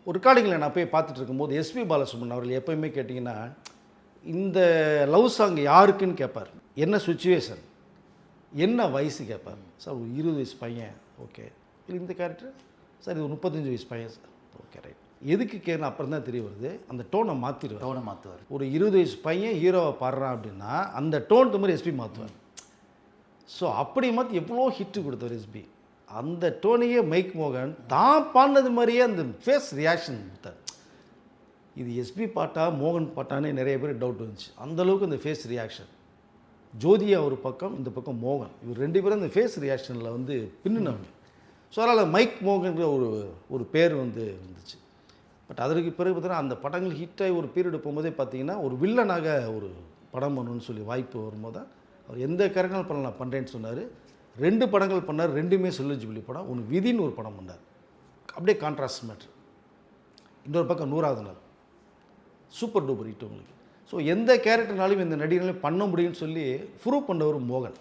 ஒரு ரெக்கார்டிங்கில் நான் போய் பார்த்துட்டு இருக்கும்போது எஸ்பி பாலசுப்ரமணியன் அவர்கள் எப்போயுமே கேட்டிங்கன்னா இந்த லவ் சாங் யாருக்குன்னு கேட்பார். என்ன சுச்சுவேஷன், என்ன வயசு கேட்பார். சார் ஒரு 20 வயசு பையன், ஓகே. இல்லை இந்த கேரக்டர் சார் இது 35 வயசு பையன் சார், ஓகே ரைட். எதுக்கு கேட்கணும் அப்புறம் தான் தெரிய வருது, அந்த டோனை மாற்றிடுவார். ஒரு 20 வயசு பையன் ஹீரோவை பாடுறான் அப்படின்னா அந்த டோனுக்கு மாதிரி எஸ்பி மாற்றுவார். ஸோ அப்படி மாற்றி எவ்வளோ ஹிட்டு கொடுத்தார் எஸ்பி. அந்த டோனையே மைக் மோகன் தான் பாடினது மாதிரியே அந்த ஃபேஸ் ரியாக்ஷன் கொடுத்தார். இது எஸ்பி பாட்டா மோகன் பாட்டானே நிறைய பேர் டவுட் வந்துச்சு. அந்தளவுக்கு அந்த ஃபேஸ் ரியாக்ஷன். ஜோதியா ஒரு பக்கம், இந்த பக்கம் மோகன், இவர் 2 பேரும் அந்த ஃபேஸ் ரியாக்ஷனில் வந்து பின்னினவங்க. ஸோ அதனால் மைக் மோகன்ற ஒரு பேர் வந்து இருந்துச்சு. பட் அதற்கு பிறகு பார்த்தீங்கன்னா அந்த படங்கள் ஹிட்டாகி ஒரு பீரியடு போகும்போதே பார்த்தீங்கன்னா ஒரு வில்லனாக ஒரு படம் பண்ணணும்னு சொல்லி வாய்ப்பு வரும்போது தான் அவர் எந்த கேரக்டர் பண்ண நான் பண்ணுறேன்னு சொன்னார். 2 படங்கள் பண்ணார், 2மே செல்லுஜிபிலி படம். ஒன்று விதின்னு ஒரு படம் பண்ணார், அப்படியே கான்ட்ராஸ்ட் மேட்ரு. இன்னொரு பக்கம் 100வது நாள் சூப்பர் டூப்பர் ஹிட் உங்களுக்கு. ஸோ எந்த கேரக்டர்னாலும் இந்த நடிகர்களையும் பண்ண முடியும்னு சொல்லி ப்ரூவ் பண்ணவர் மோகன்.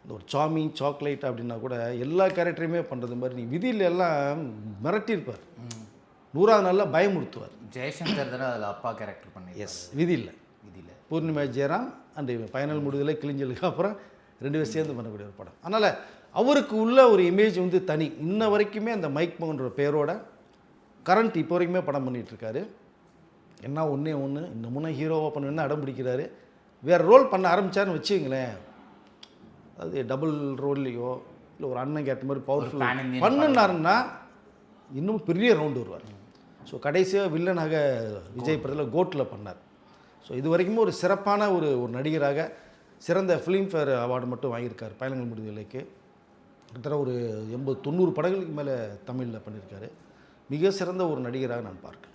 இந்த ஒரு சாமிங் சாக்லேட் அப்படின்னா கூட எல்லா கேரக்டரையுமே பண்ணுறது மாதிரி நீங்கள் விதியில் எல்லாம் மிரட்டியிருப்பார். 100வது நாளில் பயமுறுத்துவார். ஜெயசங்கர் தானே அதில் அப்பா கேரக்டர் பண்ணி. எஸ், விதியில் பூர்ணிமா ஜெயராம் அண்ட் ஃபைனல் முடிதலை கிழிஞ்சலுக்கு அப்புறம் 2 பேரும் சேர்ந்து பண்ணக்கூடிய ஒரு படம். அதனால் அவருக்கு உள்ள ஒரு இமேஜ் வந்து தனி. இன்ன வரைக்குமே அந்த மைக் மோகன்ற பேரோட கரண்ட் இப்போ வரைக்குமே படம் பண்ணிகிட்ருக்காரு. என்ன ஒன்றே ஒன்று, இந்த முன்னே ஹீரோவாக பண்ணுவேன்னு அடம் பிடிக்கிறாரு. வேறு ரோல் பண்ண ஆரம்பித்தாருன்னு வச்சுங்களேன், அது டபுள் ரோல்லையோ இல்லை ஒரு அண்ணன் கேட்ட மாதிரி பவர்ஃபுல் பண்ணுனாருன்னா இன்னும் பெரிய ரவுண்டு வருவார். ஸோ கடைசியாக வில்லனாக விஜய் படத்தில் கோட்டில் பண்ணார். ஸோ இது வரைக்கும் ஒரு சிறப்பான ஒரு நடிகராக சிறந்த ஃபிலிம்ஃபேர் அவார்டு மட்டும் வாங்கியிருக்கார். பயணங்கள் முடிவுகளுக்கு கிட்டத்தட்ட ஒரு 80-90 படங்களுக்கு மேலே தமிழில் பண்ணியிருக்காரு. மிக சிறந்த ஒரு நடிகராக நான் பார்க்கிறேன்.